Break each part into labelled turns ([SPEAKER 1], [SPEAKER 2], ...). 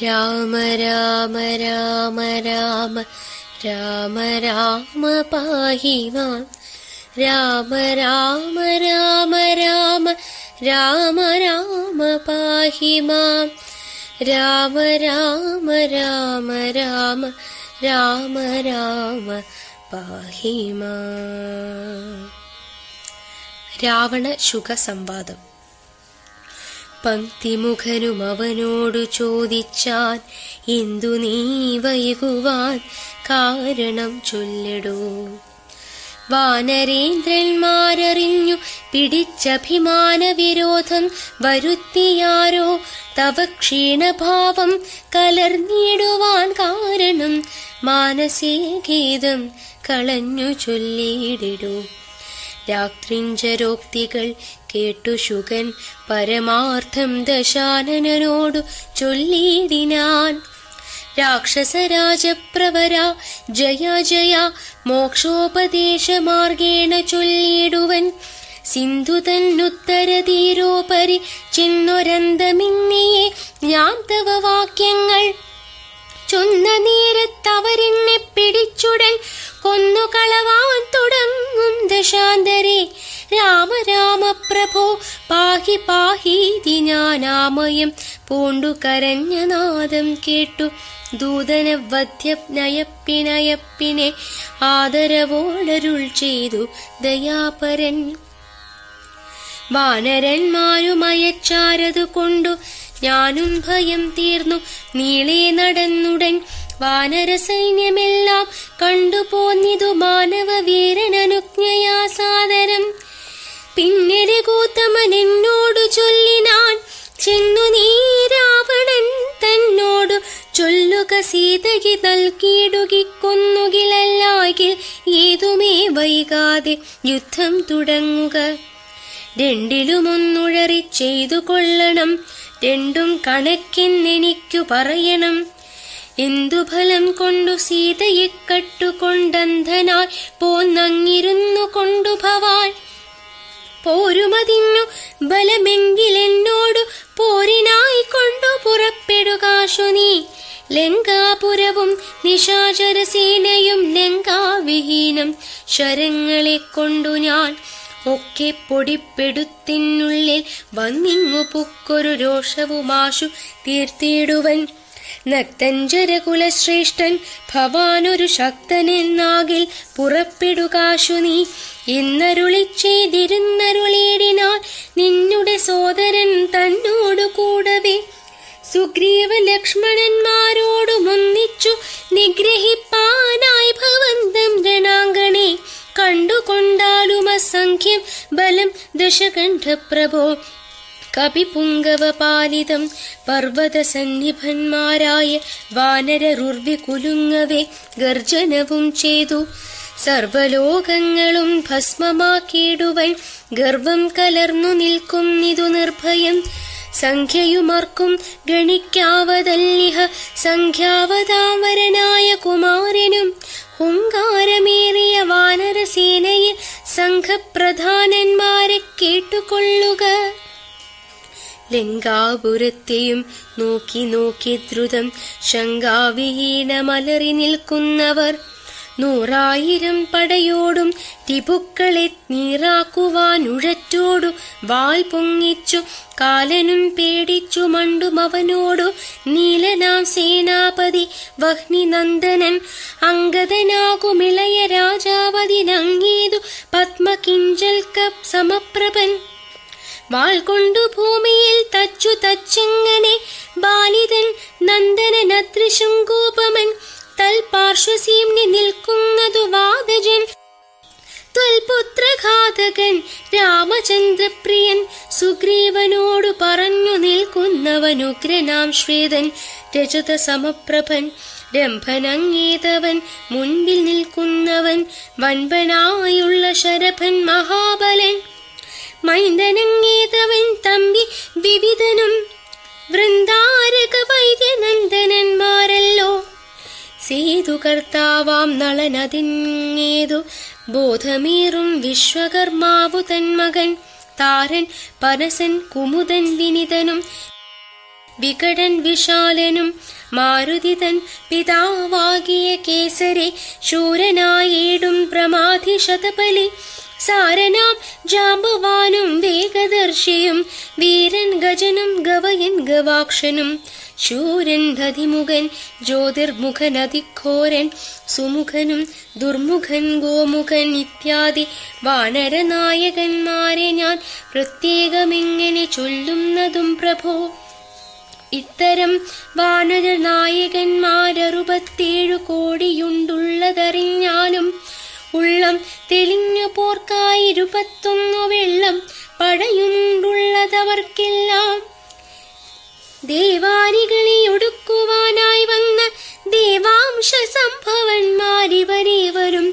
[SPEAKER 1] രാമ രാമ രാമ രാമ രാമ രാമ പാഹി മാം. രാമ രാമ രാമ രാമ രാമ രാമ പാഹി മാം. രാമ രാമ രാമ രാമ രാമ രാമ പാഹി മാം. രാവണ ശുക സംവാദം. പങ്ക്തിമുഖനും അവനോടു ചോദിച്ചാൻ, എന്തു നീ വൈകുവാൻ കാരണം ചൊല്ലിടൂ. വാനരേന്ദ്രന്മാരറിഞ്ഞു പിടിച്ചഭിമാന വിരോധം വരുത്തിയാരോ തവ ക്ഷീണഭാവം കലർന്നിടുവാൻ കാരണം മാനസേ ഖേദം കളഞ്ഞു ചൊല്ലിയിടൂ. രാത്രിഞ്ചരോക്തികൾ കേട്ടു ശുകൻ പരമാർത്ഥം ദശാനനോടു ചൊല്ലിയിടിനാൻ. രാക്ഷസരാജപ്രവര ജയ ജയ മോക്ഷോപദേശമാർഗേണ ചൊല്ലിടുവൻ. സിന്ധു തന്നുത്തരതീരോപരി ചെന്നൊരന്തമിന്നിയെ ഞാൻ തവ വാക്യങ്ങൾ ചൊന്ന നേരത്തവരെന്നെ പിടിച്ചുടൻ കൊന്നുകളവാൻ തുടങ്ങും ദശാന്തരെ. രാമ രാമ പ്രഭോ പാഹി പാഹീതി ഞാനാമയം പൂണ്ടു കരഞ്ഞ നാദം കേട്ടു ദൂതന വധ്യനയപ്പിനയപ്പിനെ ആദരവോടരുൾ ചെയ്തു ദയാപരൻ. വാനരന്മാരുമയച്ചാരതു കൊണ്ടു ഞാനും ഭയം തീർന്നു നീളെ നടന്നുടൻ. വാനര സൈന്യമെല്ലാം കണ്ടുപോന്നിതു മാനവ വീരനനുജ്ഞയാ സാദരം. പിന്നെ രഘുത്തമൻ എന്നോടു ചൊല്ലിനാൻ, ചെന്നു നീ രാവണൻ തന്നോടു ചൊല്ലുക സീതകി നൽകിയിടുകി കൊന്നുകിലല്ലാകിൽ ഏതുമേ വൈകാതെ യുദ്ധം തുടങ്ങുക. രണ്ടിലുമൊന്നുഴറി ചെയ്തു കൊള്ളണം, രണ്ടും കണക്കെന്നെനിക്കു പറയണം. എന്തു ഫലം കൊണ്ടു സീതയെ കട്ടുകൊണ്ടന്ധനായി പോന്നങ്ങിരുന്നു കൊണ്ടു ഭവാൻ. പോരുമതിന്നു ബലമെങ്കിലെന്നോടു പോരിനായി കൊണ്ടു പുറപ്പെടുകാശു നീ. ലങ്കാപുരവും നിശാചരസേനയും ലങ്കാവിഹീനം ശരങ്ങളെ കൊണ്ടു ഞാൻ ഒക്കെ പൊടിപ്പെടുത്തിനുള്ളിൽ വന്നിങ്ങു പുക്കൊരു രോഷവുമാശു തീർത്തിടുവൻ. നക്തഞ്ചരകുലശ്രേഷ്ഠൻ ഭവാനൊരു ശക്തനെന്നാകിൽ പുറപ്പെടുകാശു നീ. എന്നരുളി ചെയ്തിരുന്നരുളേടിനാൻ നിന്നുടെ സോദരൻ തന്നോടു കൂടവേ. സുഗ്രീവ ലക്ഷ്മണന്മാരോടുമൊന്നിച്ചു നിഗ്രഹിപ്പാനായി ഭവന്തം രണാങ്കണേ. കണ്ടുകൊണ്ടാലും അസംഖ്യം ബലം ദശകണ്ഠപ്രഭോ. കപിപുങ്കവപാലിതം പർവ്വതസന്നിഭന്മാരായ വാനരരുർവി കുലുങ്ങവേ ഗർജനവും ചെയ്തു. സർവലോകങ്ങളും ഭസ്മമാക്കിയിടുവൻ ഗർവം കലർന്നു നിൽക്കുന്നിതു നിർഭയം. സംഖ്യയുമർക്കും ഗണിക്കാവതല്ലിഹ സംഖ്യാവതാവരനായ കുമാരനും. ഹുങ്കാരമേറിയ വാനരസേനയിൽ സംഘപ്രധാനന്മാരെ കേട്ടുകൊള്ളുക. ലങ്കാപുരത്തെയും നോക്കി നോക്കി ദ്രുതം ശങ്കാവിഹീനമലറി നിൽക്കുന്നവർ 100,000 പടയോടും ടിപുക്കളെ നീറാക്കുവാനുഴറ്റോടു വാൾ പൊങ്ങിച്ചു. കാലനും പേടിച്ചു മണ്ടുമവനോടു നീലനാം സേനാപതി വഹ്നിനന്ദനൻ. അംഗതനാകുമിളയ രാജാവതിനങ്ങേതു പത്മകിഞ്ചൽക്ക സമപ്രഭൻ. വാൾ കൊണ്ടു ഭൂമിയിൽ തച്ചു തച്ചങ്ങനെ ബാലിതൻ നന്ദനനദൃശങ്കോപമൻ. തൽപാർശ്വസീംനി നിൽക്കുന്നതു വാദജൻ ത്വൽപുത്രഘാതകൻ രാമചന്ദ്രപ്രിയൻ. സുഗ്രീവനോടു പറഞ്ഞു നിൽക്കുന്നവനുഗ്രനാം ശ്വേതൻ രജത സമപ്രഭൻ. രംഭനങ്ങേതവൻ മുൻപിൽ നിൽക്കുന്നവൻ വൻപനായുള്ള ശരഭൻ മഹാബലൻ. മൈന്ദനങ്ങേതവൻ തമ്പി വിവിധനും വൃന്ദാരക വൈദ്യനന്ദനന്മാരല്ലോ. സേതുകർത്താവാം നളനതിങ്ങേതു ബോധമേറും വിശ്വകർമാവു തന്മകൻ. താരൻ പരസൻ കുമുദൻ വിനിതനും വികടൻ വിശാലനും മാരുതിതൻ പിതാവാകിയ കേസരെ ശൂരനായേടും പ്രമാധി ശതപലി സാരനാം ജാമ്പവാനും വേഗദർശിയും വീരൻ ഗജനും ഗവയൻ ഗവാക്ഷനും ശൂരൻ ധതിമുഖൻ ജ്യോതിർമുഖൻ അതിഘോരൻ സുമുഖനും ദുർമുഖൻ ഗോമുഖൻ ഇത്യാദി വാനരനായകന്മാരെ ഞാൻ പ്രത്യേകമെങ്ങനെ ചൊല്ലുന്നതും പ്രഭോ. ഇത്തരം വാനരനായകന്മാർ67 കോടിയുണ്ടുള്ളതറിഞ്ഞാലും ഉള്ളം തെളിഞ്ഞു പോർക്കായി 21 വെള്ളം പടയുണ്ടുള്ളതവർക്കെല്ലാം. ദേവാനികളെ ഒടുക്കുവാനായി വന്ന ദേവാംശ സംഭവന്മാരിവരേവരും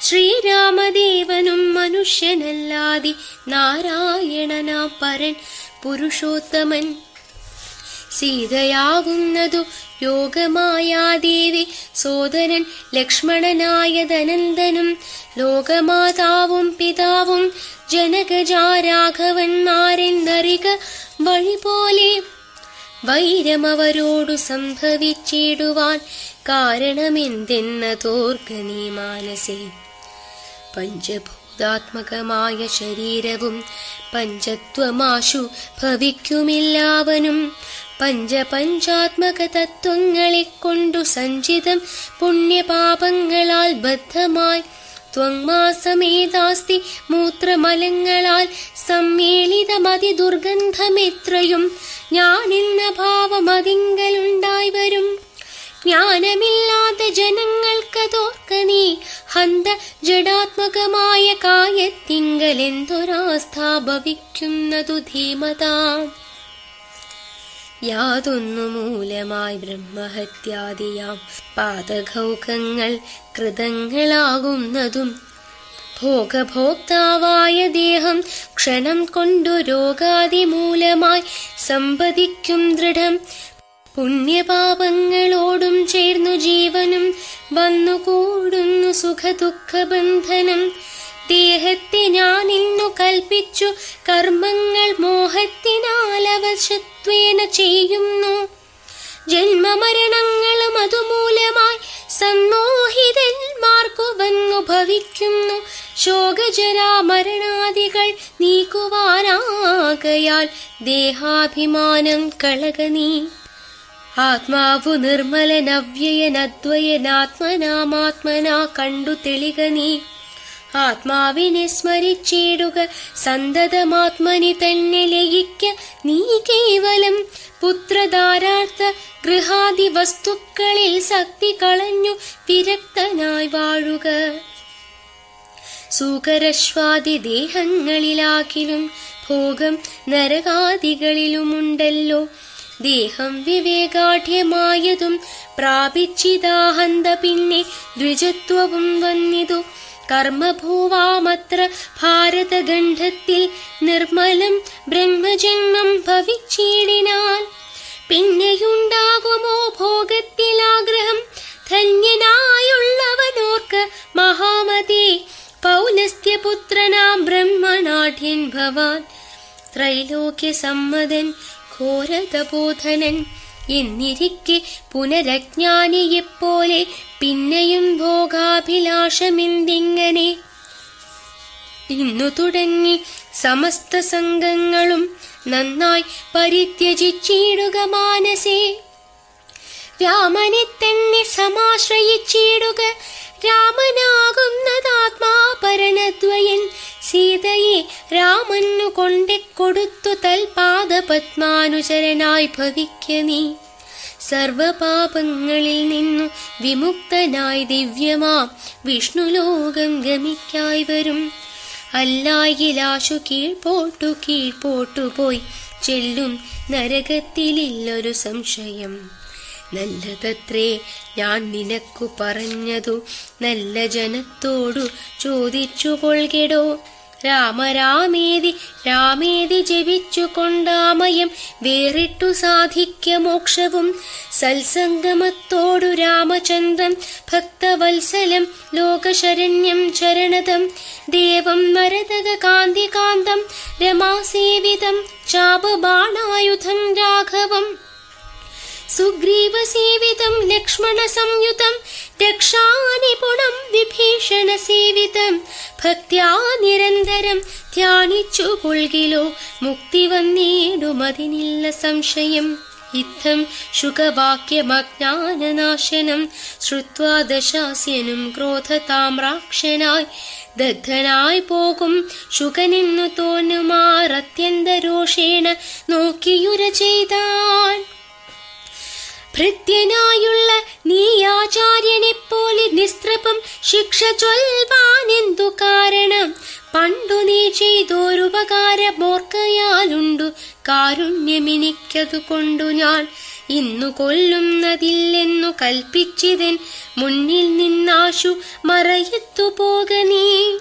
[SPEAKER 1] ശ്രീരാമദേവനും മനുഷ്യനല്ലാതി നാരായണനാ പരൻ പുരുഷോത്തമൻ. സീതയാകുന്നതു യോഗമായാദേവി സോദരൻ ലക്ഷ്മണനായതനന്ദനും ലോകമാതാവും പിതാവും ജനകജാരാഘവന്മാരെന്നറിക വഴി പോലെ. വൈരമവരോടു സംഭവിച്ചിടുവാൻ കാരണമെന്തെന്നതോർക്കനീ മാനസേ. പഞ്ചഭൂതാത്മകമായ ശരീരവും പഞ്ചത്വമാശു ഭവിക്കുമില്ലാവനും പഞ്ചാത്മക തത്വങ്ങളെ കൊണ്ടു സഞ്ചിതം പുണ്യപാപങ്ങളാൽ ബദ്ധമായി ത്വങ്മാസമേതാസ്തി മൂത്രമലങ്ങളാൽ സമ്മേളിതമതി ദുർഗന്ധമെത്രയും ഞാനെന്ന ഭാവമതിങ്കലുണ്ടായി വരും. ജ്ഞാനമില്ലാത്ത ജനങ്ങൾക്കതോർക്ക നീ ഹന്ത ജഡാത്മകമായ കായത്തിങ്കലെന്തൊരാസ്ഥ ഭവിക്കുന്നതു ധീമതാം. യാതൊന്നു മൂലമായി ബ്രഹ്മഹത്യാദിയാം പാതകൗകങ്ങൾ കൃതങ്ങളാകുന്നതും ഭോഗഭോക്താവായ ദേഹം ക്ഷണം കൊണ്ടു രോഗാദി മൂലമായി സമ്പദിക്കും ദൃഢം. പുണ്യപാപങ്ങളോടും ചേർന്നു ജീവനും വന്നുകൂടുന്നു സുഖദുഃഖബന്ധനം. ദേഹത്തെ ഞാനിന്നു കൽപ്പിച്ചു കർമ്മങ്ങൾ മോഹത്തിനാലവശത്വേന ചെയ്യുന്നു. ജന്മമരണങ്ങളും അതുമൂലമായി സമ്മോഹിതന്മാർക്കു വന്നു ഭവിക്കുന്നു. ശോകജരാമരണാദികൾ നീക്കുവാനാകയാൽ ദേഹാഭിമാനം കളക നീ. ആത്മാവു നിർമ്മലനവ്യയനദ്വയനാത്മനാമാത്മനാ കണ്ടു തെളിക നീ. ആത്മാവിനെ സ്മരിച്ചിടുക സന്തതമാത്മനി തന്നെ ലയിക്ക നീ കേവലം. പുത്രധാരാർത്ഥ ഗൃഹാദി വസ്തുക്കളിൽ ശക്തി കളഞ്ഞു വിരക്തനായി വാഴുക. സൂകരശ്വാദി ദേഹങ്ങളിലാക്കിലും ഭോഗം നരകാദികളിലുമുണ്ടല്ലോ. ദേഹം വിവേകാഢ്യമായതും പ്രാപിച്ചിതാഹന്ത പിന്നെ ദ്വിജത്വവും വന്നിതു. കർമ്മഭൂവാമത്ര ഭാരതഗണ്ഡത്തിൽ നിർമ്മലം ബ്രഹ്മജന്മം ഭവിച്ചിടിനാൽ പിന്നെയുണ്ടാകുമോ ഭോഗത്തിലാഗ്രഹം. ധന്യനായുള്ളവനോർക്ക് മഹാമതി പൗലസ്ത്യപുത്രനാം ബ്രഹ്മനാഢ്യൻ ഭവാൻ. ത്രൈലോക്യസമ്മതൻ ഘോരതബോധനൻ എന്നിരിക്കെ പുനരജ്ഞാനിയെപ്പോലെ പിന്നെയും ഭോഗാഭിലാഷമെന്തിങ്ങനെ. ഇന്നു തുടങ്ങി സമസ്ത സംഘങ്ങളും നന്നായി പരിത്യജിച്ചിടുക മാനസേ. രാമനെ തന്നെ സമാശ്രയിച്ചിടുക. രാമനാകുന്നതാത്മാ പരണദ്വയൻ. സീതയെ രാമനു കൊണ്ടെക്കൊടുത്തു തൽപാദപത്മാനുചരനായി ഭവിക്ക നീ. സർവപാപങ്ങളിൽ നിന്നു വിമുക്തനായി ദിവ്യമാം വിഷ്ണുലോകം ഗമിക്കായി വരും. അല്ലായിലാശു കീഴ്പോട്ടു പോയി ചെല്ലും നരകത്തിലില്ലൊരു സംശയം. നല്ലതത്രേ ഞാൻ നിനക്കു പറഞ്ഞതു, നല്ല ജനത്തോടു ചോദിച്ചു കൊൾകെടോ. രാമേതി ജപിച്ചു കൊണ്ടാമയം വേറിട്ടു സാധിക്ക മോക്ഷവും. സത്സംഗമത്തോടു രാമചന്ദ്രൻ ഭക്തവത്സലം ലോകശരണ്യം ചരണതം. ദേവം നരതക കാന്തികാന്തം രമാസേവിതം ചാപബാണായുധം രാഘവം. സുഗ്രീവസേവിതം ലക്ഷ്മണസംയുതം രക്ഷാനിപുണം വിഭീഷണസേവിതം ഭക്ത്യാ നിരന്തരം ധ്യാനിച്ചു കൊൾകിലോ മുക്തി വന്നേടുമതിനില്ല സംശയം. ഇത്തം ശുകവാക്യമജ്ഞാനനാശനം ശ്രുത്വാ ദശാസ്യനും ക്രോധതാമ്രാക്ഷനായി ദഗ്ധനായി പോകും ശുകനെന്നു തോന്നുമാറത്യന്തരോഷേണ നോക്കിയുര ചെയ്താൻ. ഭൃത്യനായുള്ള നീ ആചാര്യനെപ്പോലെ നിസ്ത്രപം ശിക്ഷ ചൊൽവാനെന്തു കാരണം? പണ്ടു നീ ചെയ്തോരുപകാരമോർക്കയാലുണ്ടു കാരുണ്യമിനിക്കതു കൊണ്ടു ഞാൻ ഇന്നു കൊല്ലുന്നതില്ലെന്നു കൽപ്പിച്ചിതൻ മുന്നിൽ നിന്നാശു മറയത്തു പോക നീ.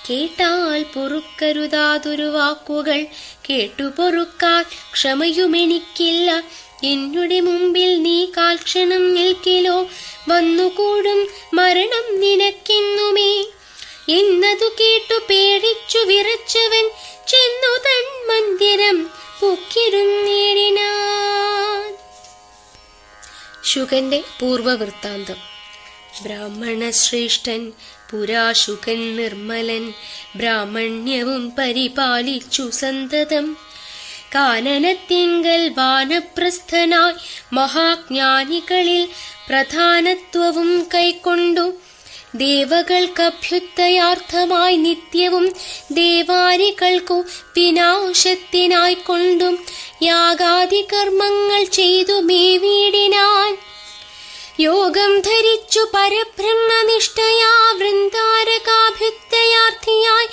[SPEAKER 1] കേട്ടാൽ പൊറുക്കരുതാതൊരു വാക്കുകൾ കേട്ടു പൊറുക്കാൻ ക്ഷമയുമെനിക്കില്ല. എന്നുടെ മുമ്പിൽ നീ കാൽക്ഷണം നിൽക്കിലോ വന്നുകൂടും മരണം നിനക്കെന്നുമേ എന്നതു കേട്ടു പേടിച്ചു വിറച്ചവൻ ചെന്നു തൻ മന്ദിരം പൊക്കിരുന്നേടിനാൻ. ശുകന്റെ പൂർവവൃത്താന്തം. ബ്രാഹ്മണശ്രേഷ്ഠൻ പുരാശുകൻ നിർമ്മലൻ ബ്രാഹ്മണ്യവും പരിപാലിച്ചു സന്തതം. കാനനത്തിങ്കൽ വാനപ്രസ്ഥനായി മഹാജ്ഞാനികളിൽ പ്രധാനത്വവും കൈക്കൊണ്ടു ദേവകൾക്കഭ്യുദയാർത്ഥമായി നിത്യവും ദേവാരികൾക്കു വിനാശത്തിനായിക്കൊണ്ടും യാഗാദി കർമ്മങ്ങൾ ചെയ്തു മേവീടിനാൻ. യോഗം ധരിച്ചു പരബ്രഹ്മനിഷ്ഠയാ വൃന്ദാരകാഭ്യുദയാർത്ഥിയായി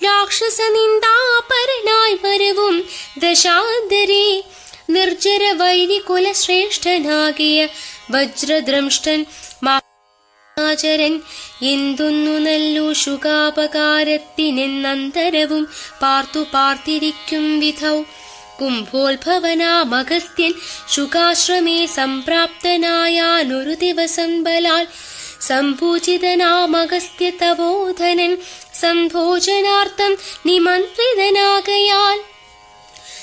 [SPEAKER 1] രാക്ഷസ നിന്ദാപരനായി വരവും ദശാന്തരേ നിർജ്ജര വൈരികുലശ്രേഷ്ഠനാകിയ വജ്രദ്രംഷ്ടൻ ആചരൻ എന്തൊന്നു നല്ലു ശുകാപകാരത്തിനെന്നന്തരവും പാർത്തിരിക്കും വിധൗ. കുംഭോത്ഭവനാമഗസ്ത്യൻ ശുകാശ്രമേ സംപ്രാപ്തനായാനൊരു ദിവസം ബലാൽ സംഭൂജിതനാമഗസ്ത്യ തപോധനൻ സംഭോജനാർത്ഥം നിമന്ത്രിതനാകയാൽ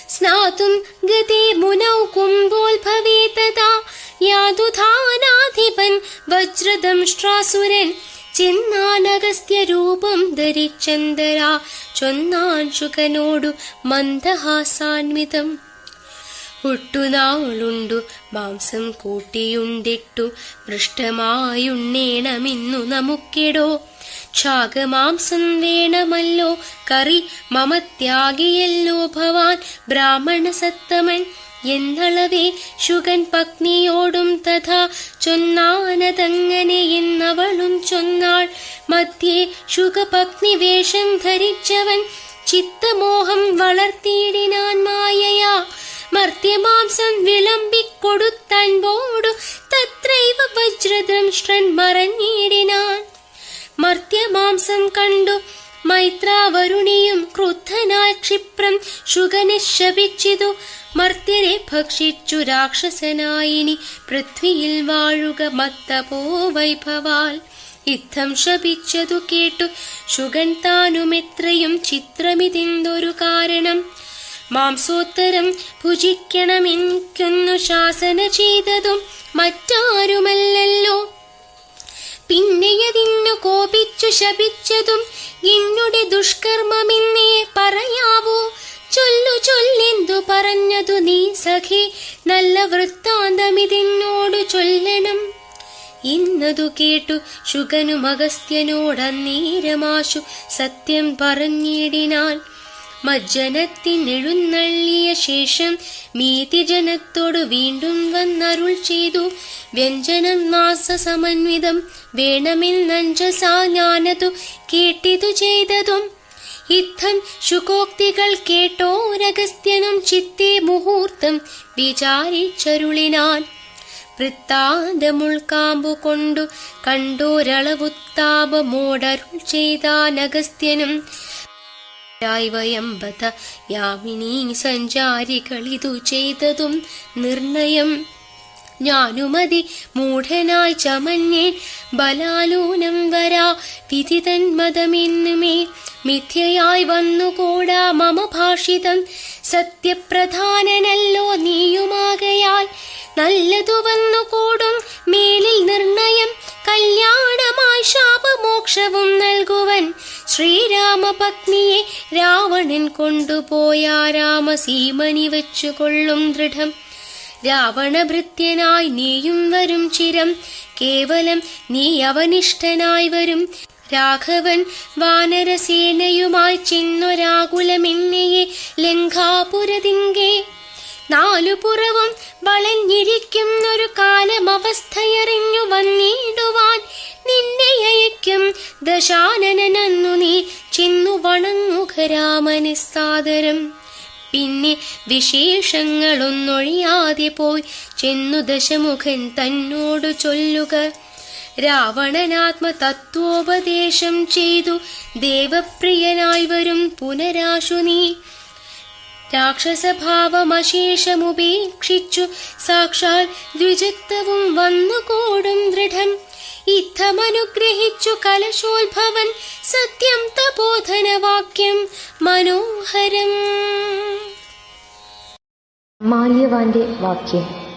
[SPEAKER 1] സ്നാതും ഗതേ മുനൗ കുംഭോത്ഭവേ തഥാ യാതുധാനാധിപൻ വജ്രദംഷ്ട്രാസുരൻ ചെന്നാനഗസ്ത്യ രൂപം ധരിച്ചന്തരാ ചൊന്നാൻ ശുകനോടു മന്ദഹാസാന്വിതം. ഒട്ടുനാളുണ്ടു മാംസം കൂട്ടിയുണ്ടിട്ടു പൃഷ്ടമായുണ്ണേണമിന്നു നമുക്കെടോ. ക്ഷാകമാംസം വേണമല്ലോ കറി മമ ത്യാഗിയല്ലോ ഭവാൻ ബ്രാഹ്മണ സത്തമൻ എന്നളവേ ശുകൻ പത്നിയോടും തഥാ ചൊന്നാനതങ്ങനെ എന്നവളും ചൊന്നാൾ. മധ്യേ ശുകപത്നി വേഷം ധരിച്ചവൻ ചിത്തമോഹം വളർത്തിയിടിനാൻ മായയാ. മർത്യമാംസം വിളമ്പിക്കൊടുത്തൻപോടു തത്രൈവ വജ്രദംഷ്ട്രൻ മറഞ്ഞിടിനാൻ. മർത്യമാംസം കണ്ടു മൈത്രാവരുണിയും ക്രുദ്ധനായി ക്ഷിപ്രം ശുകനെ ശപിച്ചിതു. മർത്യരെ ഭക്ഷിച്ചു രാക്ഷസനായിനി പൃഥ്വിയിൽ വാഴുക മത്തപോ വൈഭവാൽ. ഇത്തം ശപിച്ചതു കേട്ടു ശുകൻ താനുമെത്രയും ചിത്രമിതിന്തൊരു കാരണം. മാംസോത്തരം ഭുജിക്കണമെനിക്കൊന്നു ശാസന ചെയ്തതും മറ്റാരുമല്ലല്ലോ. പിന്നെയതിന്നു കോപിച്ചു ശപിച്ചതും എന്നുടെ ദുഷ്കർമ്മമെന്നേ പറയാവൂ. ചൊല്ലെന്തു പറഞ്ഞതു നീ സഖി നല്ല വൃത്താന്തമിതെന്നോടു ചൊല്ലണം. ഇന്നതു കേട്ടു ശുകനും അഗസ്ത്യനോടന്നേരമാശു സത്യം പറഞ്ഞിടിനാൻ. മജ്ജനത്തിനെഴുന്നള്ളിയ ശേഷം മീതിജനത്തോടു വീണ്ടും വന്നരുൾ ചെയ്തു. വ്യഞ്ജനം മാസ സമന്വിതം വേണമെന്നഞ്ജസാ ഞാനതു കേട്ടിതു ചെയ്തതും. ഇത്തം ശുകോക്തികൾ കേട്ടോരഗസ്ത്യനും ചിത്തേ മുഹൂർത്തം വിചാരിച്ചരുളിനാൻ. വൃത്താന്തമുൾക്കാമ്പു കൊണ്ടു കണ്ടോരളവുത്താപമോടരുൾ ചെയ്താനഗസ്ത്യനും. വയംബത യാമിനീ സഞ്ചാരികളിതു ചെയ്തതും നിർണയം. ഞാനുമതി മൂഢനായി ചമഞ്ഞേൻ ബലാലൂനം വരാ വിധിതൻ മതമെന്നുമേ മിഥ്യയായി വന്നുകൂടാ മമ ഭാഷിതം. സത്യപ്രധാനനല്ലോ നീയുമാകയാൽ നല്ലതു വന്നുകൂടും മേലിൽ നിർണയം, കല്യാണമായി ശാപമോക്ഷവും നൽകുവൻ. ശ്രീരാമപത്നിയെ രാവണൻ കൊണ്ടുപോയ രാമസീമനി വെച്ചുകൊള്ളും ദൃഢം. രാവണഭൃത്യനായി നീയും വരും ചിരം, കേവലം നീ അവനിഷ്ഠനായി വരും. രാഘവൻ വാനരസേനയുമായി ചെന്നൊരാകുലമെന്നയെ ലങ്കാപുരതിങ്കെ. നാലുപുറവും വളഞ്ഞിരിക്കുന്നൊരു കാലമവസ്ഥയറിഞ്ഞു വന്നിടുവാൻ നിന്നെ അയക്കും ദശാനനന്നു നീ ചെന്നു വണങ്ങുക രാമനെ സാദരം. പിന്നെ വിശേഷങ്ങളൊന്നൊഴിയാതെ പോയി ചെന്നു ദശമുഖൻ തന്നോടു ചൊല്ലുക. രാവണനാത്മതത്വോപദേശം ചെയ്തു ദേവപ്രിയനായി വരും പുനരാശു നീ. രാക്ഷസഭാവമശേഷമുപേക്ഷിച്ചു സാക്ഷാൽ ദ്വിജത്വവും വന്നുകൂടും ദൃഢം. ഇത്തമനുഗ്രഹിച്ചു കലശോത്ഭവൻ സത്യം തപോധനവാക്യം മനോഹരം.
[SPEAKER 2] മാല്യവാന്റെ വാക്യം.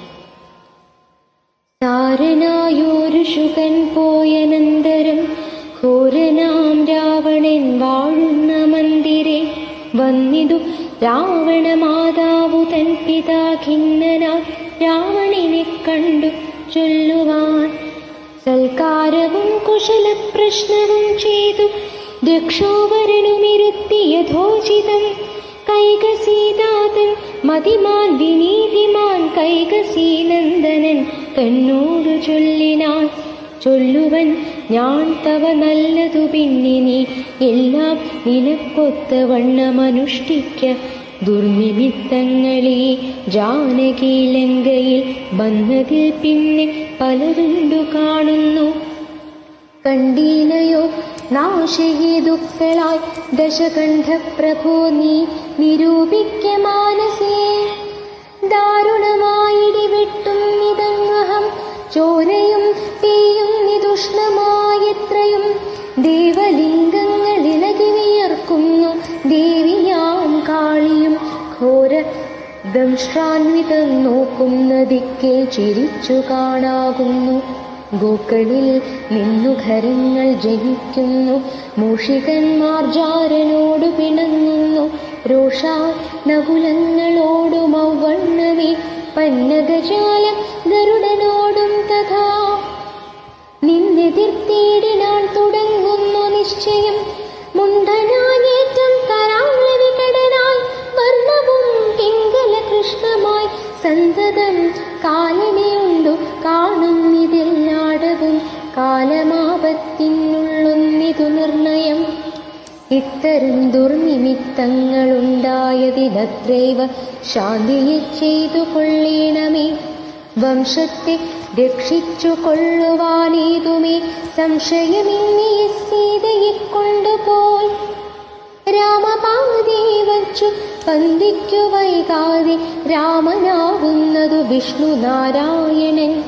[SPEAKER 2] സാരനായൊരു ശുകൻ പോയനന്തരം ഘോരനാം രാവണൻ വാഴുന്ന മന്ദിരെ വന്നിതു രാവണ മാതാവു തൻ പിതാ ഖിന്നനാ രാവണനെ കണ്ടു ചൊല്ലുവാൻ. സൽക്കാരവും കുശലപ്രശ്നവും ചെയ്തു രക്ഷോവരനുമിരുത്തി യഥോചിതം. കൈകസീതാതൻ മതിമാൻ വിനീതിമാൻ കൈകസീനന്ദനൻ തന്നോടു ചൊല്ലിനാൻ. ചൊല്ലുവൻ ഞാൻ തവ നല്ലതു പിന്നെ നീ എല്ലാം നിനക്കൊത്ത വണ്ണമനുഷ്ഠിക്ക. ദുർനിമിത്തങ്ങളീ ജാനകി ലങ്കയിൽ വന്നതിൽ പിന്നെ പലതുണ്ടു കാണുന്നു. കണ്ടീലയോ നാശഹേതുക്കളായി ദശകണ്ഠപ്രഭോ നീ നിരൂപിക്ക മാനസേ. ദാരുണമായിടി വെട്ടും നിതന്വഹം ചോരയും തീയും നിതുഷ്ണമായെത്രയും. ദേവലിംഗങ്ങളിളകി വിയർക്കുന്നു ദേവിയാം കാളിയും ഘോര ദംഷ്ട്രാന്വിതം നോക്കുന്ന ദിക്കിൽ ചിരിച്ചു കാണാകുന്നു. ഗോക്കളിൽ നിന്നു ഖരങ്ങൾ ജനിക്കുന്നു. മൂഷികന്മാർ ജാരനോടു പിണങ്ങുന്നു. രോഷാൽ നകുലങ്ങളോടു മൗവണ്ണവേ പന്നഗജാല ഗരുഡനോടും തഥാ. നിന്നെതിർത്തിയിടാൻ തുടങ്ങുന്നു നിശ്ചയം. മുണ്ടനായേറ്റം കരാള വികടനായി വർണ്ണവും പിംഗല കൃഷ്ണമായി സന്തതം കാലനെയുണ്ടു കാണുന്നിതെല്ലാടവും. കാലമാപത്തിനുള്ളൊന്നിതു നിർണയം. ഇത്തരം ദുർനിമിത്തങ്ങളുണ്ടായതിനത്രൈവ ശാന്തിയെ ചെയ്തു കൊള്ളേണമേ. വംശത്തെ രക്ഷിച്ചു കൊള്ളുവാനേതുമേ സംശയമിന്നിയെ സീതയെ കൊണ്ടുപോയി. രാമപാദേ വച്ചു വന്ദിക്കു വൈകാതെ രാമനാകുന്നതു വിഷ്ണു നാരായണൻ.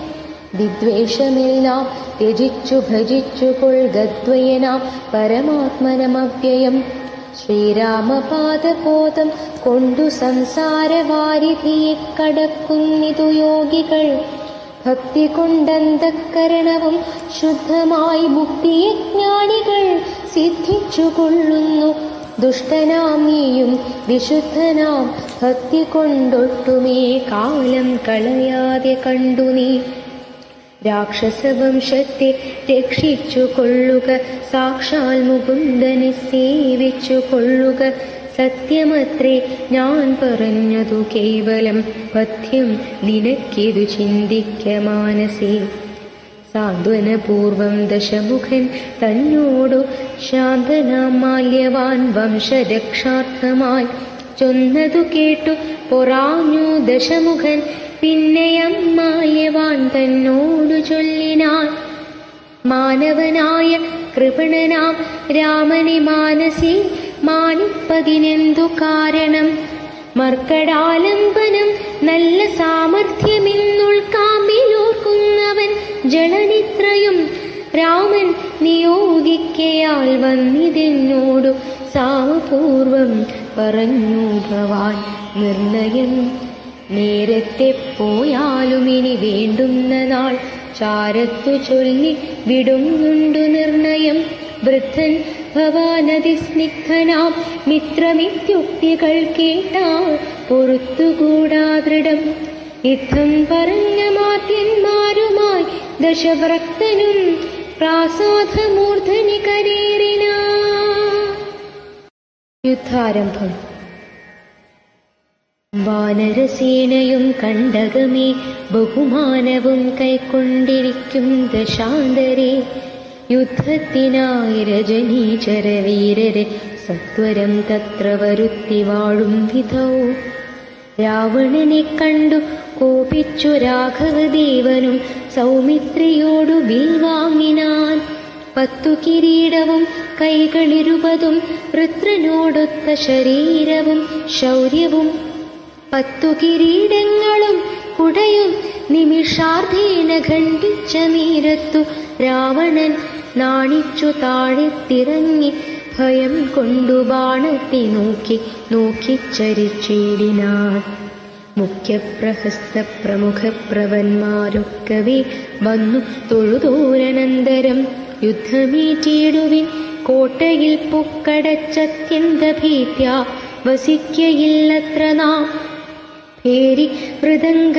[SPEAKER 2] വിദ്വേഷമെല്ലാം ത്യജിച്ചു ഭജിച്ചു കൊൾഗദ്വയനാം പരമാത്മനമവ്യയം. ശ്രീരാമപാദബോധം കൊണ്ടു സംസാരവാരിധിയെ കടക്കുന്നിതു യോഗികൾ. ഭക്തി കൊണ്ടന്തഃകരണവും ശുദ്ധമായി മുക്തിയെ ജ്ഞാനികൾ സിദ്ധിച്ചു കൊള്ളുന്നു. ദുഷ്ടനാം നീയും വിശുദ്ധനാം ഭക്തി കൊണ്ടൊട്ടുമേ കാലം കളയാതെ കണ്ടു നീ. രാക്ഷസവംശത്തെ രക്ഷിച്ചു കൊള്ളുക. സാക്ഷാൽ മുകുന്ദനെ സേവിച്ചു കൊള്ളുക. സത്യമത്രേ ഞാൻ പറഞ്ഞതു കേവലം പഥ്യം നിനക്കിതു ചിന്തിക്ക മാനസേ. സാന്ത്വനപൂർവം ദശമുഖൻ തന്നോടു ശാന്തനാം മാല്യവാൻ വംശരക്ഷാർത്ഥമായി ചൊന്നതു കേട്ടു പൊറാഞ്ഞു ദശമുഖൻ. പിന്നെയം മാല്യവാൻ തന്നോടു ചൊല്ലിനാൻ. മാനവനായ കൃപണനാം രാമനെ മാനസി മാനിപ്പതിനെന്തു കാരണം. മർക്കടാലംബനം നല്ല സാമർഥ്യമെന്നുൾക്കാമ്പിലോർക്കുന്നവൻ ജളനിത്രയും. രാമൻ നിയോഗിക്കയാൽ വന്നിതെന്നോടു സാമപൂർവം പറഞ്ഞു ഭവാൻ നിർണയം. നേരത്തെ പോയാലും ഇനി വേണ്ടുന്ന നാൾ ചാരത്തു ചൊല്ലി വിടുന്നുണ്ടു നിർണയം. വൃദ്ധൻ ഭവാനതിസ്നിഗ്ധനാം മിത്രമിത്യുക്തികൾ കേട്ടാൽ പൊറുത്തുകൂടാ ദൃഢം. യുദ്ധം പറഞ്ഞ മാത്യന്മാരുമായി ദശവ്രക്തനും പ്രാസാദമൂർധനി കരേറിന. യുദ്ധാരംഭം. വാനരസേനയും കണ്ടകമേ ബഹുമാനവും കൈക്കൊണ്ടിരിക്കും ദശാന്തരെ. യുദ്ധത്തിനായി രജനീചര വീരരെ സത്വരം തത്ര വരുത്തി വാഴും വിധൗ. രാവണനെ കണ്ടു കോപിച്ചു രാഘവദേവനും സൗമിത്രിയോടു വിൽ വാങ്ങിനാൻ. 10 കിരീടവും കൈകളിരുപതും വൃത്രനോടൊത്ത ശരീരവും ശൗര്യവും 10 കിരീടങ്ങളും കുടയും നിമിഷാർദ്ധേന ഖണ്ഡിച്ച നേരത്തു രാവണൻ നാണിച്ചു താഴെത്തിറങ്ങി ഭയം കൊണ്ടു ബാണത്തെ നോക്കി ചരിച്ചിടിനാൻ. മുഖ്യപ്രഹസ്ത പ്രമുഖ പ്രവന്മാരൊക്കവേ വന്നു തൊഴുതോരനന്തരം യുദ്ധമേറ്റിടുവിൻ കോട്ടയിൽ പൊക്കടച്ചത്യന്ത ഭീത്യ വസിക്കയില്ലത്ര നാം. പേരി മൃദംഗ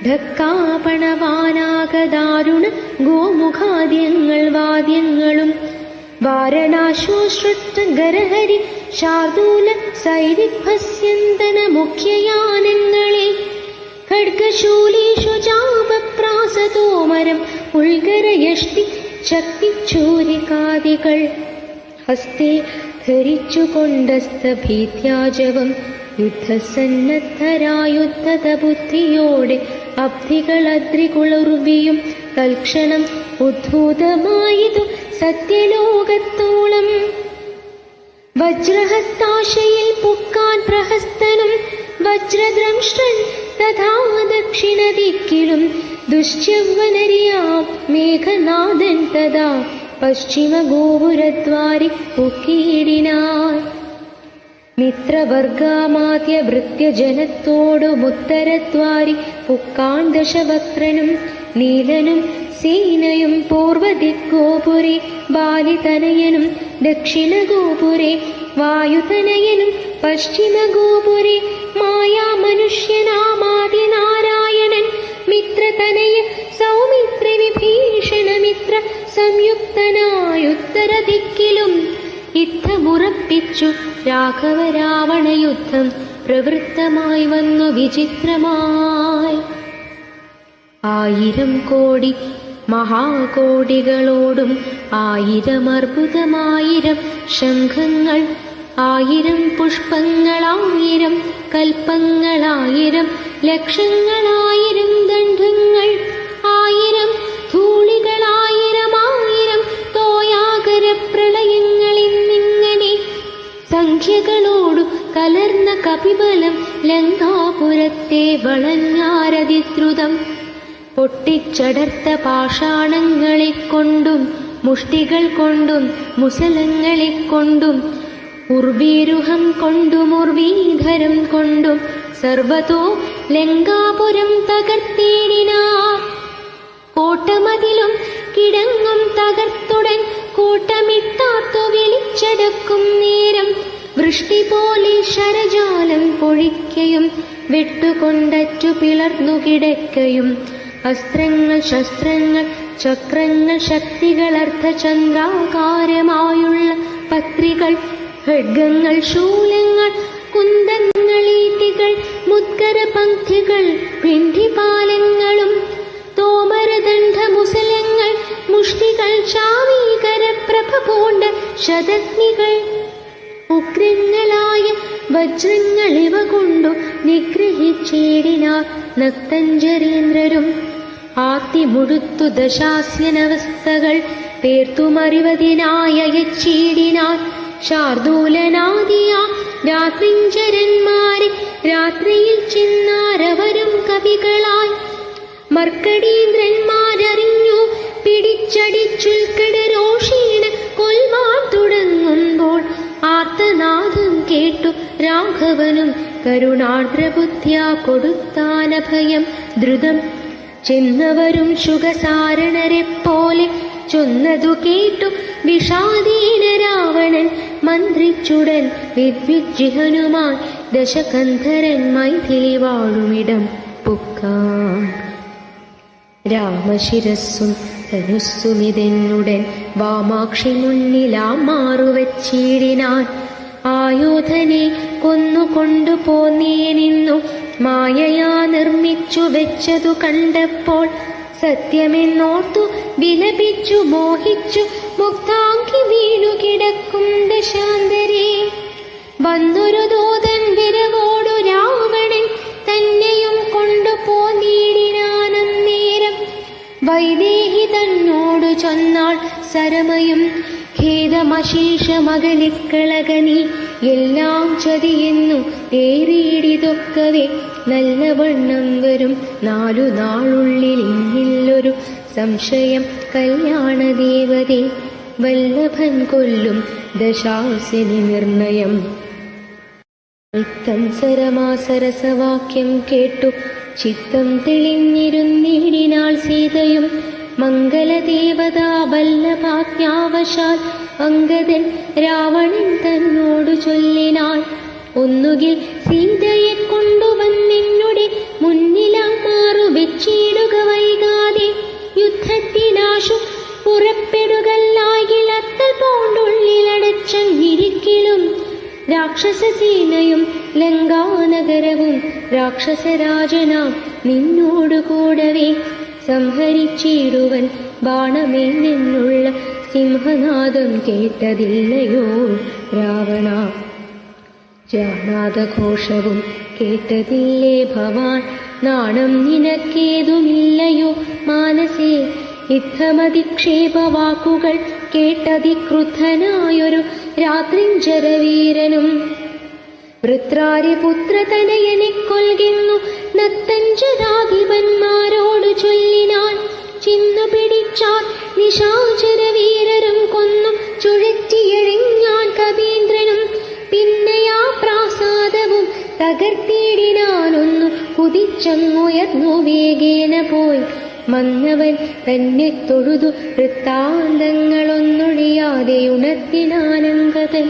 [SPEAKER 2] ഢക്കാപണവാനാകദാരുണ ഗോമുഖാദ്യങ്ങൾ വാദ്യങ്ങളും വാരണാശോശ്രുത ഗരഹരി ശാർദൂല സൈരിഭസ്യന്തന മുഖ്യയാനങ്ങളെ ഖഡ്ഗശൂലേഷു ചാപപ്രാസതോമരം ഉൾഗരയഷ്ടി ശക്തിച്ചൂരികാദികൾ ഹസ്തേ ധരിച്ചുകൊണ്ടസ്തഭീത്യാജവം. യുദ്ധസന്നദ്ധരായുദ്ധത ബുദ്ധിയോടെ അബ്ധികളദ്രികുളുർവിയും തൽക്ഷണം ഉദ്ധൂതമായതു സത്യലോകത്തോളം. വജ്രഹസ്താശയിൽ പൊക്കാൻ പ്രഹസ്തനും വജ്രദ്രംഷ്ടൻ തഥാ ദക്ഷിണദിക്കിലും ദുശ്യവ്വനരിയാം മേഘനാഥൻ തഥാ പശ്ചിമ ഗോപുരദ്വാരി പൊക്കിയിടിനാൻ. മിത്രവർഗാമാദ്യ വൃത്യജനത്തോടു മുത്തരദ്വാരി പൊക്കാൻ ദശവക്രനും നീലനും സേനയും പൂർവദിഗ്ഗോപുരെ ബാലിതനയനും ദക്ഷിണഗോപുരെ വായുതനയനും പശ്ചിമഗോപുരെ മായാമനുഷ്യനാമാദിനാരായണൻ മിത്രതനയ സൗമിത്രി വിഭീഷണമിത്ര സംയുക്തനായുത്തരദിക്കിലും യുദ്ധമുറപ്പിച്ചു രാഘവരാവണ യുദ്ധം പ്രവൃത്തമായി വന്നു വിചിത്രമായി. 1000 കോടി മഹാകോടികളോടും 1000 അർബുദമായിരം ശംഖങ്ങൾ 1000 പുഷ്പങ്ങൾ 1000 കൽപ്പങ്ങൾ 1000 ലക്ഷങ്ങൾ 1000 ദണ്ഡങ്ങൾ 1000 ധൂളികൾ 1000 തോയാകര പ്രളയങ്ങൾ എന്നിങ്ങനെ സംഖ്യകളോടു കലർന്ന കപിബലം ലങ്കാപുരത്തെ വളഞ്ഞാരതിദ്രുതം. പൊട്ടിച്ചടർത്ത പാഷാണങ്ങളെക്കൊണ്ടും മുഷ്ടികൾ കൊണ്ടും മുസലങ്ങളെക്കൊണ്ടും ഉർവീരുഹം കൊണ്ടും ഉർവീധരം കൊണ്ടും സർവതോ ലങ്കാപുരം തകർത്തേടിനാർ. കോട്ടമതിലും കിടങ്ങും തകർത്തുടൻ കൂട്ടമിട്ടാർത്തു വിളിച്ചടക്കും നേരം വൃഷ്ടി പോലെ ശരജാലം പൊഴിക്കയും വെട്ടുകൊണ്ടറ്റു പിളർന്നു കിടക്കയും അസ്ത്രങ്ങൾ ശസ്ത്രങ്ങൾ ചക്രങ്ങൾ ശക്തികൾ അർദ്ധചന്ദ്രാകാരമായുള്ള പത്രികൾ ഖഡ്ഗങ്ങൾ ശൂലങ്ങൾ കുന്തങ്ങൾ ഈട്ടികൾ മുദ്ഗര പങ്ക്തികൾ പിണ്ഡിപാലങ്ങളും തോമരദണ്ഡമുസലങ്ങൾ മുഷ്ടികൾ ചാവീകര പ്രഭ പൂണ്ട ശതഗ്നികൾ ഉഗ്രങ്ങളായ വജ്രങ്ങൾ ഇവ കൊണ്ടു നിഗ്രഹിച്ചേടിനാർ നക്തഞ്ചരീന്ദ്രരും. ആർത്തിമുടുത്തു ദശാസ്യനവസ്ഥകൾ പേർത്തുമറിവതിനായ യച്ചീടിനാർ. ശാർദൂലനാദിയ രാത്രിഞ്ചരന്മാരെ രാത്രിയിൽ ചെന്നാരവരും കവികളായി. മർക്കടീന്ദ്രന്മാരറിഞ്ഞു പിടിച്ചടിച്ചുൽക്കടരോഷീണ കൊൽവാൻ തുടങ്ങുമ്പോൾ ആർത്തനാദം കേട്ടു രാഘവനും കരുണാർദ്രബുദ്ധ്യാ കൊടുത്താനഭയം ദ്രുതം. ചെന്നവരും ശുഗസാരണരെ പോലെ ചൊന്നതു കേട്ടു വിഷാദീന രാവണൻ മന്ത്രിച്ചുടൻ വിദ്വിജ്ജിഹനുമാൻ ദശകന്ധരൻ മൈഥിലി വാഴുമിടം പുക്കാൻ. രാമശിരസ്സും ധനുസ്സുമിതെന്നുടൻ വാമാക്ഷി മുന്നിലാ മാറുവച്ചിടിനാൻ. ആയോധനെ കൊന്നുകൊണ്ടു പോന്നേനിന്നു മായയാ നിർമ്മിച്ചു വെച്ചതു കണ്ടപ്പോൾ സത്യമെന്നോർത്തു വിലപിച്ചു മോഹിച്ചു മുക്താങ്കി വീണു കിടക്കും ദശാന്തരേ. വന്നൊരു ദൂതൻ വിരവോടു രാവണൻ തന്നെയും കൊണ്ടുപോന്നീടിനാനന്നേരം. വൈദേഹി തന്നോടു ചൊന്നാൾ സരമയും ഖേദമശേഷമകലിക്കളകനി എല്ലാം ചതിയെന്നു ഏറിയിടിതൊക്കവേ നല്ലവണ്ണം വരും 4 നാളുള്ളിൽ ഇന്നില്ലൊരു സംശയം കല്യാണദേവതേ വല്ലഭൻ കൊല്ലും ദശാസിനി നിർണയം. ഇത്തം സരമാസരസവാക്യം കേട്ടു ചിത്തം തെളിഞ്ഞിരുന്നിടിനാൾ സീതയും. മംഗലദേവതാ വല്ലഭാജ്ഞാവശാൽ അംഗദൻ രാവണൻ തന്നോടു ചൊല്ലിനാൾ. ഒന്നുകിൽ സീതയെ കൊണ്ടുവന്നെന്നുടെ മുന്നിലാം മാറു വെച്ചിടുക വൈകാതെ. യുദ്ധത്തിനാശു പുറപ്പെടുകല്ലാകിൽ അത്തൽ പോണ്ടുള്ളിലടച്ചിരിക്കലും. രാക്ഷസസേനയും ലങ്കാനഗരവും രാക്ഷസരാജനാം നിന്നോടു കൂടവേ സംഹരിച്ചിടുവൻ ബാണമേന്നുള്ള സിംഹനാദം കേട്ടതില്ലയോ രാവണ. ജാനാദഘോഷവും കേട്ടതില്ലേ ഭവാൻ. നാണം നിനക്കേതുമില്ലയോ മാനസേ. യുദ്ധമധിക്ഷേപവാക്കുകൾ കേട്ടതിക്രുദ്ധനായൊരു രാത്രിഞ്ചരവീരനും. വൃത്രാരിപുത്രതനയനെ കൊൽകുന്നു നത്തഞ്ചരാധിപന്മാരോടു ചൊല്ലിനാൻ. ചിന്നു പിടിച്ചാൽ നിശാചരവീരരും കൊന്നു ചുഴറ്റിയെഴിഞ്ഞാൻ കവീന്ദ്രനും. പിന്നെയാ പ്രാസാദവും തകർത്തിടിനാനൊന്നു കുതിച്ചങ്ങുയർന്നു വേഗേന പോയി. മന്നവൻ തന്നെ തൊഴുതു വൃത്താന്തങ്ങളൊന്നൊഴിയാതെ ഉണർത്തിനാനങ്കതൻ.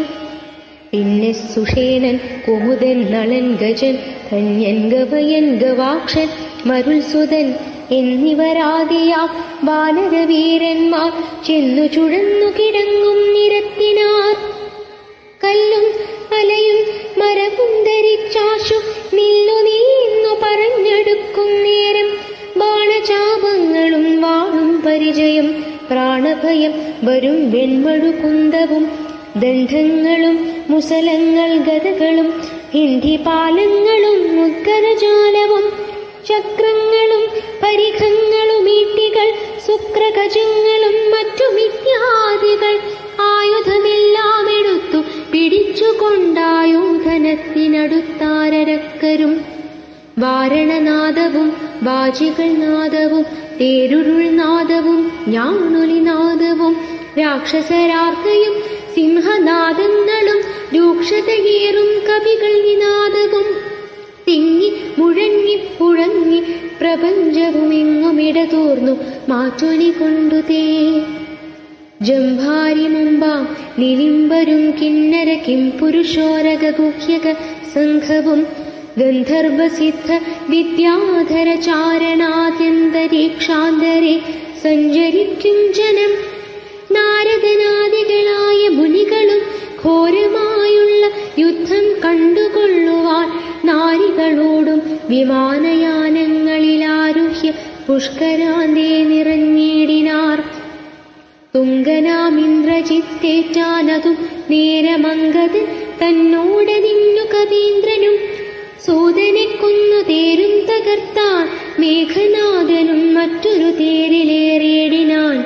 [SPEAKER 2] പിന്നെ സുഷേണൻ കുമുദൻ നളൻ ഗജൻ ധന്യൻ ഗവയൻ ഗവാക്ഷൻ മരുൾസുതൻ എന്നിവരാദിയാ വാനരവീരന്മാർ ചെന്നു ചുഴന്നു കിടങ്ങും നിരത്തിനാർ. കല്ലും അലയും മരവും ധരിച്ചാശു നില്ലു നീന്നു പറഞ്ഞെടുക്കും നേരം. ബാണചാപങ്ങളും വാളും പരിചയം പ്രാണഭയം വരും വെൺമഴുകുന്തവും ദണ്ഡങ്ങളും മുസലങ്ങൾ ഗദകളും ഹിന്ദിപാലങ്ങളും മുദ്ഗരജാലവും ചക്രങ്ങളും പരിഖങ്ങളും ഈട്ടികൾ ശുക്രഗജങ്ങളും മറ്റുമിത്യാദികൾ ആയുധമെല്ലാം എടുത്തു പിടിച്ചുകൊണ്ടായുധനത്തിനടുത്താരക്കരും. വാരണനാദവും വാജികൾ നാദവും തേരുരുൾ നാദവും ഞാണൊലിനാദവും രാക്ഷസരാർക്കയും സിംഹനാദങ്ങളും രൂക്ഷതയേറും കവികൾ നിനാദവും തിങ്ങി മുഴങ്ങി പുഴങ്ങി പ്രപഞ്ചവുമെങ്ങുമിടതൂർന്നു മാറ്റൊലി കൊണ്ടുതേ. ജംഭാരി മുമ്പാം നിലിംബരും കിന്നര കിംപുരുഷോരഗുഹ്യക സംഘവും ഗന്ധർവസിദ്ധ വിദ്യാധര ചാരണാത്യന്തരീക്ഷാന്തരെ സഞ്ചരിക്കും ജനം. നാരദനാദികളായ മുനികളും ഘോരമായുള്ള യുദ്ധം കണ്ടുകൊള്ളുവാൻ നാരികളോടും വിമാനയാനങ്ങളിലാരുഹ്യ പുഷ്കരാന്തേ നിറഞ്ഞിടിനാർ. തുങ്കനാമിന്ദ്രജിത്തേറ്റാനതും നേരമംഗതൻ തന്നോടതിന്നു കവീന്ദ്രനും. സൂതനെ കൊന്നു തേരും തകർത്താൻ മേഘനാഥനും മറ്റൊരു തേരിലേറിയിടിനാൻ.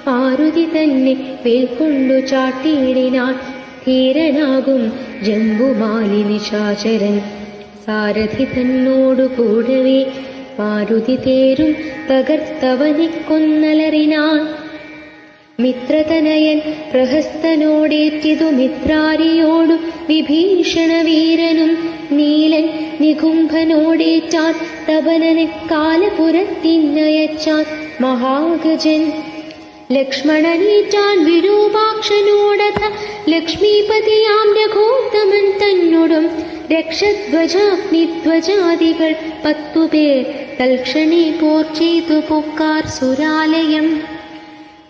[SPEAKER 2] പാർവതി തന്നെ വേൽക്കൊണ്ടു ചാട്ടിയിടിനാൻ. ധീരനാകും ജംബുമാലി നിശാചരൻ സാരഥി തന്നോടു കൂടവേ മാരുതി തേരും തകർത്തവനെ കൊന്നലറിനാൻ. മിത്രതനയൻ പ്രഹസ്തനോടേറ്റിതു മിത്രാരിയോടു വിഭീഷണ വീരനും നീലൻ നികുംഭനോടേറ്റാൻ തപനനെ കാലപുരത്തിനയച്ചാൻ മഹാഗജൻ ലക്ഷ്മണനേറ്റാൻ വിരൂപാക്ഷനോടഥ ലക്ഷ്മീപതിയാം രഘോത്തമൻ തന്നോടും രക്ഷധ്വജാഗ്നിധ്വജാദികൾ 10 പേർ തൽക്ഷണേ പോർ ചെയ്തു പൊക്കാർ സുരാലയം.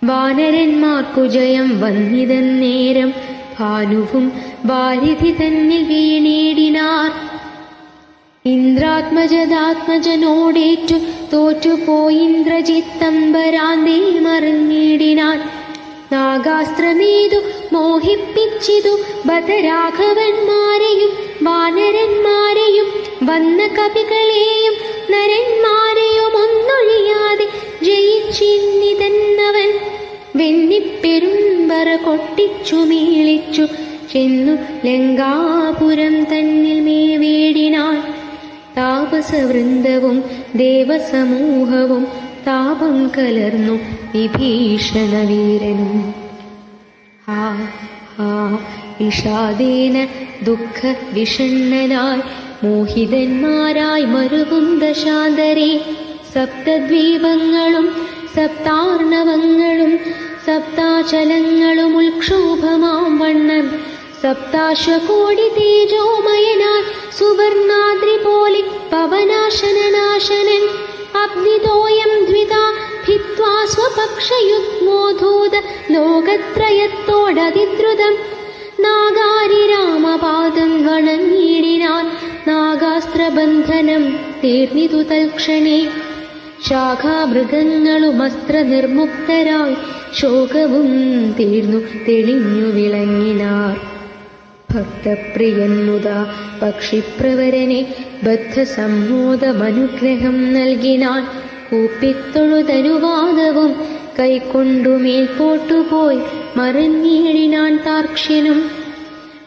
[SPEAKER 2] വാനരന്മാർക്കു ജയം വന്നിതന്നേരം ഭാനുവും വാരിധി തന്നിൽ വീണേടിനാർ. ഇന്ദ്രാത്മജദാത്മജനോടേറ്റു തോറ്റുപോയിന്ദ്രജിത്തമ്പരാന്തേ മറിഞ്ഞിടിനാൻ. നാഗാസ്ത്രമേതു മോഹിപ്പിച്ചിതു ബദരാഘവന്മാരെയും വാനരന്മാരെയും വന്ന കവികളെയും നരന്മാരെയും ഒന്നൊഴിയാതെ ജയിച്ചിന്നിതന്നവൻ. വെണ്ണിപ്പെരുമ്പറ കൊട്ടിച്ചു മേളിച്ചു ചെന്നു ലങ്കാപുരം തന്നിൽ മേവേടിനാൻ. താപസവൃന്ദവും ദേവസമൂഹവും താപം കലർന്നു വിഭീഷണവീരനും. ഹാ ഹാ വിഷാദേന ദുഃഖ വിഷണ്ണനായി മോഹിതന്മാരായി മരുവും ദശാന്തരേ. സപ്തദ്വീപങ്ങളും സപ്താർണവങ്ങളും സപ്താചലങ്ങളും ഉൽക്ഷോഭമാം വണ്ണം സപ്താശ്വകോടി തേജോമയനായി സുവർണാദ്രി പോലെ പവനാശനനാശനൻ. അഗ്നിതോയം ദ്വിതാ ഭിത്വാ സ്വപക്ഷയുഗ്മോധൂത ലോകത്രയത്തോടതിദ്രുതം നാഗാരി രാമപാദം വണങ്ങിടിനാൻ. നാഗാസ്ത്രബന്ധനം തീർന്നിതു തൽക്ഷണേ. ശാഖാമൃഗങ്ങളുമസ്ത്ര നിർമുക്തരായി ശോകവും തീർന്നു തെളിഞ്ഞു വിളങ്ങിനാർ. ഭക്തപ്രിയൻ മുതാ പക്ഷിപ്രവരനെ ബദ്ധസമ്മോദമനുഗ്രഹം നൽകിനാൻ. കൂപ്പിത്തൊഴുതനുവാദവും കൈക്കൊണ്ടു മേൽപോട്ടുപോയി മറിഞ്ഞിടിനാൻ താർക്ഷ്യനും.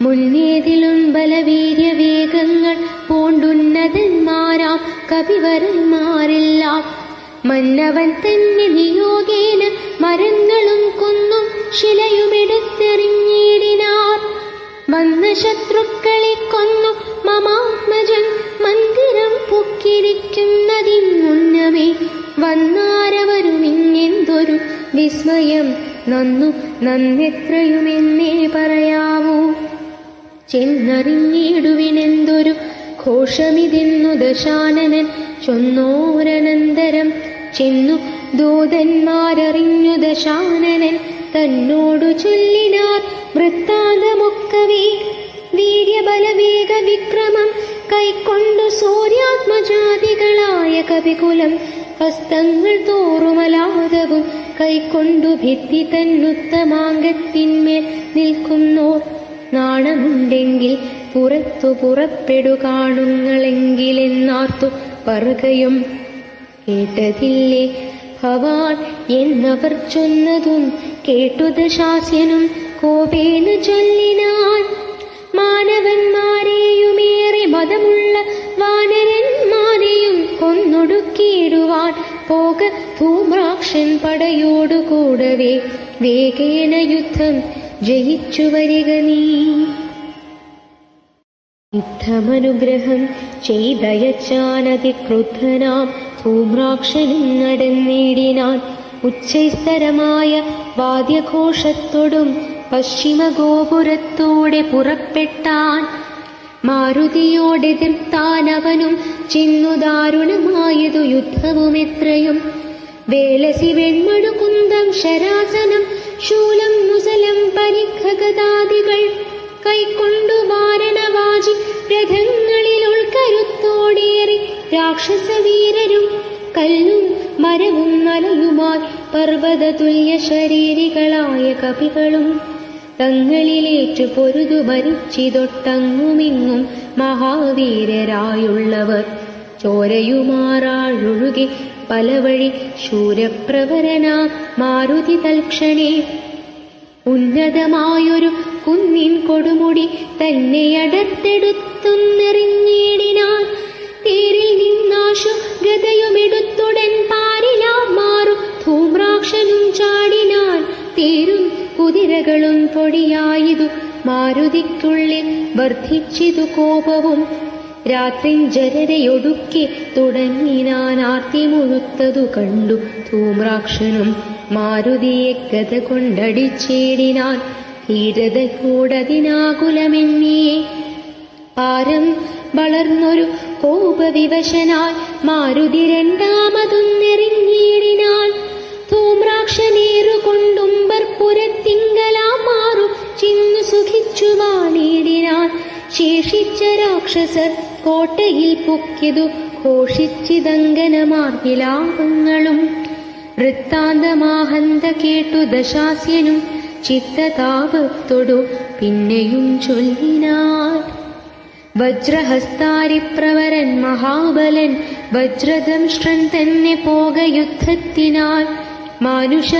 [SPEAKER 2] മുന്നേതിലും ബലവീര്യവേഗങ്ങൾ പൂണ്ടുന്നതന്മാരാം കവിവരന്മാരെല്ലാം മന്നവൻ തന്നെ നിയോഗേന മരങ്ങളും കുന്നും ശിലയുമെടുത്തെറിഞ്ഞിടിനാർ. വന്ന ശത്രുക്കളെ കൊന്നു മമാത്മജൻ മന്ദിരം പൊക്കിരിക്കുന്നതിനുന്നമേ വന്നാരവരുമിങ്ങെന്തൊരു വിസ്മയം നന്നു നന്നെത്രയുമെന്നേ പറയാവൂ. ചെന്നറിഞ്ഞിടുവിനെന്തൊരു ഘോഷമിതെന്നു ദശാനനൻ ചൊന്നോരനന്തരം. ചെന്നു ദൂതന്മാരറിഞ്ഞു ദശാനനൻ തന്നോടു ചൊല്ലിനാർ വൃത്താന്തമൊക്കവേ. വീര്യബലവേഗ വിക്രമം കൈക്കൊണ്ടു സൂര്യാത്മജാതികളായ കവികുലം ഹസ്തങ്ങൾ തോറുമലാദവും കൈക്കൊണ്ടു ഭിത്തി തന്നുത്തമാങ്കത്തിന്മേൽ നിൽക്കുന്നോർ. നാണമുണ്ടെങ്കിൽ പുറത്തു പുറപ്പെടു കാണുങ്ങളെങ്കിലെന്നാർത്തു പറകയും കേട്ടതില്ലേ ഭവാൻ എന്നവർ ചൊന്നതും കേട്ടു ദശാസ്യനും കോപേന ചൊല്ലിനാൻ. മാനവന്മാരെയുമേറെ മതമുള്ള വാനരന്മാരെയും കൊന്നൊടുക്കിയിടുവാൻ പോക ധൂമ്രാക്ഷൻ പടയോടുകൂടവേ വേഗേന യുദ്ധം ജയിച്ചു വരിക നീ. യുദ്ധമനുഗ്രഹം ചെയ്തയച്ചാനതിക്രുദ്ധനാം ധൂമ്രാക്ഷനും നടന്നിടിനാൻ. ഉച്ചൈസ്തരമായ വാദ്യഘോഷത്തോടും പശ്ചിമഗോപുരത്തോടെ പുറപ്പെട്ടാൻ. മാരുതിയോടെതിർത്താൻ അവനും ചിന്നു ദാരുണമായതു യുദ്ധവുമെത്രയും. വേലസി വെൺമടുകുന്തം ശരാസനം ശൂലം മുസലം പരിഖഗദാദികൾ കൈക്കൊണ്ടു വാരണവാജി രഥങ്ങളിൽ ഉൾക്കരുത്തോടേറി രാക്ഷസവീരരും കല്ലും മരവും നലയുമായി പർവ്വതതുല്യ ശരീരികളായ കപികളും തങ്ങളിലേറ്റു പൊരുതു ഭരിച്ചിതൊട്ടങ്ങുമിങ്ങും മഹാവീരരായുള്ളവർ. ചോരയുമാറാഴൊഴുകി പലവഴി ശൂരപ്രവരനാ മാരുതി തൽക്ഷണേ. ഉന്നതമായൊരു കുന്നിൻ കൊടുമുടി തന്നെയടർത്തെടുത്തുന്നെറിഞ്ഞിടിനാൻ. തേരിൽ നിന്നാശു ഗതയുമെടുത്തുടൻ പാരിലാ മാറു ധൂമ്രാക്ഷനും ചാടിനാൻ. കുതിരകളും പൊടിയായതു മാരുതിക്കുള്ളിൽ വർദ്ധിച്ചിതു കോപവും. രാത്രിഞ്ജരയൊടുക്കി തുടങ്ങിനാൻ ആർത്തി മുഴുത്തതു കണ്ടു ധൂമ്രാക്ഷനും മാരുതിയെ ഗത കൊണ്ടടിച്ചേടിനാൻ ധീരതയോടതിനാകുലമെന്നിയെ. പാരം വളർന്നൊരു കോപവിവശനായി മാരുതി രണ്ടാമതൊന്നെറിഞ്ഞിടിനാൻ. ധൂമ്രാക്ഷനേറുകൊണ്ടുമ്പർപുരത്തിങ്കലാ മാറു ചിന്നു സുഖിച്ചു വാണിടിനാൻ. ശേഷിച്ച രാക്ഷസർ കോട്ടയിൽ പൊക്കിയതു ഘോഷിച്ചിതങ്കനമാർവിലാപങ്ങളും. വൃത്താന്തമാഹന്ത കേട്ടു ദശാസ്യനും ചിത്തതാപത്തൊടു പിന്നെയും ചൊല്ലിനാൻ. വജ്രഹസ്താരിപ്രവരൻ മഹാബലൻ വജ്രദംഷ്ട്രൻ തന്നെ പോക യുദ്ധത്തിനാൽ. മാനുഷ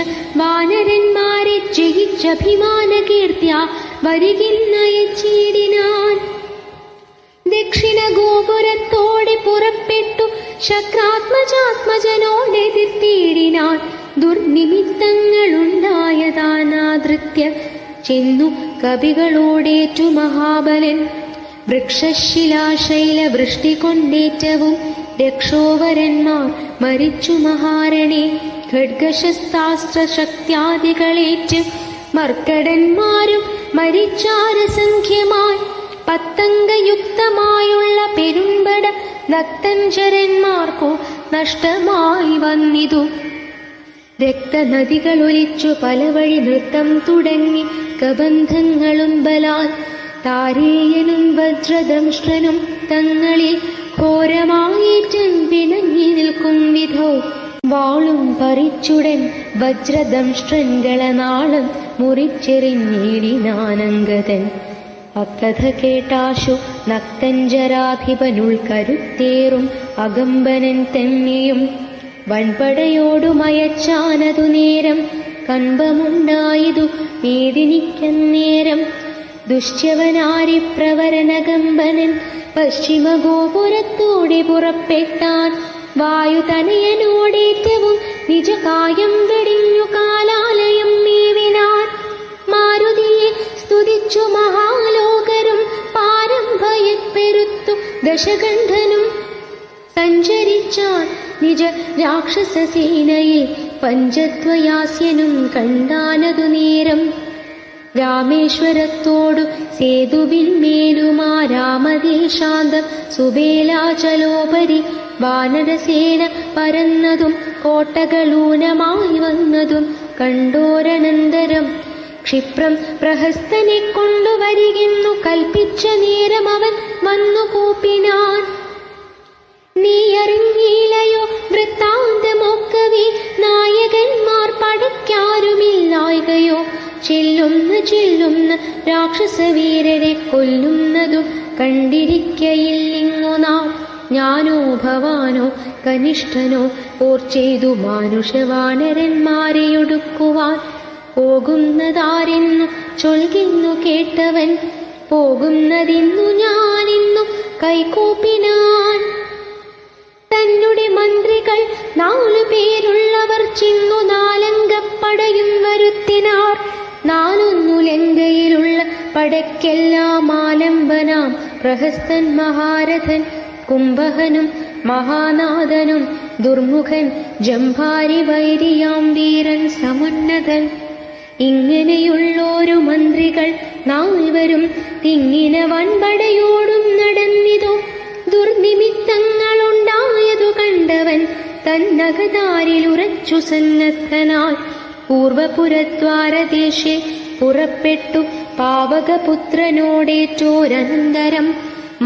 [SPEAKER 2] വാനരന്മാരെ ജയിച്ചഭിമാന കീർത്തിയ വരികിന്നയച്ചിടിനാൻ. ദക്ഷിണ ഗോപുരത്തോടെ പുറപ്പെട്ടു ശക്രാത്മജാത്മജനോടെതിർത്തിയിടിനാൻ. ദുർനിമിത്തങ്ങളുണ്ടായതാനാദൃത്യ ചെന്നു കവികളോടേറ്റു മഹാബലൻ. വൃക്ഷശിലാശൈലവൃഷ്ടി കൊണ്ടേറ്റവും രക്ഷോവരന്മാർ മരിച്ചു മഹാരണേ. ഖഡ്ഗശസ്ത്രാസ്ത്രശക്ത്യാദികളേറ്റ് മർക്കടന്മാരും മരിച്ചാരസംഖ്യമായി. പത്തംഗയുക്തമായുള്ള പെരുമ്പട നക്തഞ്ചരന്മാർക്കു നഷ്ടമായി വന്നിതു. രക്തനദികളൊലിച്ചു പലവഴി നൃത്തം തുടങ്ങി കബന്ധങ്ങളും ബലാൽ. താരേയനും വജ്രദംഷ്ട്രനും തങ്ങളിൽ ഘോരമായേറ്റം പിണങ്ങി നിൽക്കും വിധോ. വാളും പറിച്ചുടൻ വജ്രദംഷ്ട്രൻകളനാളം മുറിച്ചെറിഞ്ഞേടിനാനങ്കതൻ. അക്കഥ കേട്ടാശു നക്തഞ്ചരാധിപനുൾ കരുത്തേറും അകമ്പനൻ തന്നെയും വൻപടയോടുമയച്ചാനതു നേരം. കമ്പമുണ്ടായതു മേദിനിക്കന്നേരം. ദുശ്യവനാരിപ്രവരനകമ്പനൻ പശ്ചിമഗോപുരത്തോടെ പുറപ്പെട്ടാൻ. വായുതനയനോടേറ്റവും നിജകായം വെടിഞ്ഞു കാലാലയം മേവിനാൻ. മാരുതിയെ സ്തുതിച്ചു മഹാലോകരും പാരം ഭയപ്പെരുത്തു ദശകണ്ഠനും. സഞ്ചരിച്ചാൻ നിജ രാക്ഷസസേനയെ പഞ്ചദ്വയാസ്യനും കണ്ടാനതു നേരം. രാമേശ്വരത്തോടു സേതുവിന്മേലുമാ രാമദേശാന്തം സുബേലാചലോപരി വാനരസേന പരന്നതും കോട്ടകളൂനമായി വന്നതും കണ്ടോരനന്തരം. ക്ഷിപ്രം പ്രഹസ്തനെ കൊണ്ടുവരികെന്നു കൽപ്പിച്ച നേരം അവൻ വന്നു കൂപ്പിനാൻ. നീ അറിഞ്ഞീലയോ വൃത്താന്തമൊക്കവേ, നായകന്മാർ പടയ്ക്കാരുമില്ലായകയോ. ചെല്ലുന്ന രാക്ഷസവീരരെ കൊല്ലുന്നതും കണ്ടിരിക്കയില്ലിങ്ങു നാം. ഞാനോ ഭവാനോ കനിഷ്ഠനോ പോർ ചെയ്തു മാനുഷവാനരന്മാരെ ഒടുക്കുവാൻ. പോകുന്നതാരെന്നു ചൊൽകിന്നു കേട്ടവൻ, പോകുന്നതിന്നു ഞാനിന്നു കൈകൂപ്പിനാൻ. തന്നെ മന്ത്രികൾ 4 പേരുള്ളവർ ചെന്നു 4 അംഗപ്പടയും വരുത്തിനാർ. 4 ലങ്കയിലുള്ള പടയ്ക്കെല്ലാം ആലംബനാം പ്രഹസ്തൻ മഹാരഥൻ, കുംഭകനും മഹാനാഥനും ദുർമുഖൻ ജംഭാരി വൈരിയാം വീരൻ സമുന്നതൻ. ഇങ്ങനെയുള്ളോരു മന്ത്രികൾ 4 തിങ്ങിന വൻപടയോടും നടന്നിതു. ദുർനിമിത്തങ്ങളുണ്ടായതു കണ്ടവൻ തന്നകതാരിലുറച്ചു സന്നദ്ധനായി. പൂർവപുരദ്വാരദേശേ പുറപ്പെട്ടു പാവകപുത്രനോടേറ്റോരനന്തരം.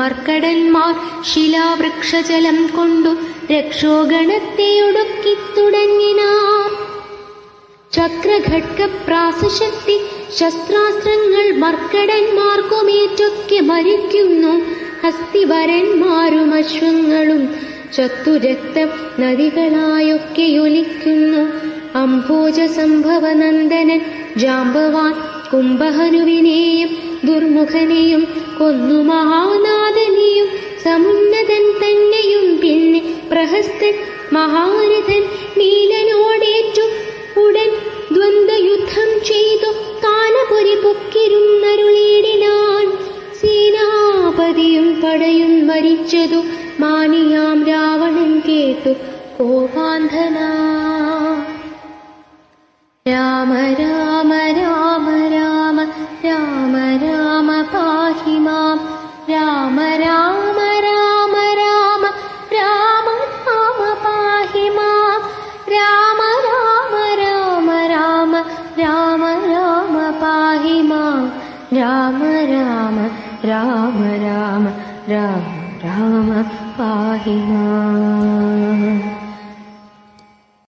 [SPEAKER 2] മർക്കടന്മാർ ശിലാവൃക്ഷജലം കൊണ്ടു രക്ഷോഗണത്തെ ഒടുക്കി തുടങ്ങിനാർ. ചക്രഘട്കപ്രാസശക്തി ശസ്ത്രാസ്ത്രങ്ങൾ മർക്കടന്മാർക്കുമേറ്റൊക്കെ മരിക്കുന്നു. ഹസ്തിവരന്മാരും അശ്വങ്ങളും ചത്തുരക്ത നദികളായൊക്കെയൊലിക്കുന്നു. അംഭോജ സംഭവനന്ദനൻ ജാമ്പവാൻ കുംഭഹനുവിനെയും ദുർമുഖനെയും കൊന്നു മഹാനാഥനെയും സമുന്നതൻ തന്നെയും. പിന്നെ പ്രഹസ്തൻ മഹാരഥൻ നീലനോടേറ്റു ഉടൻ ദ്വന്ദ്വയുദ്ധം ചെയ്തു താൻ പൊക്കിരുന്നരുളിയിടിനാൻ. സേനാപതിയും പടയും മരിച്ചതു മാനിയാം രാവണൻ കേട്ടു കോപാന്ധനാ. രാമ രാമ രാമ രാമ രാമ രാമ പാഹി മാം. രാമ രാമ രാമ രാമ രാമ രാമ പാഹി മാം. രാമ രാമ രാമ രാമ രാമ രാമ പാഹി മാം. രാമ രാമ രാമ രാമ രാമ രാമ പാഹി മാം.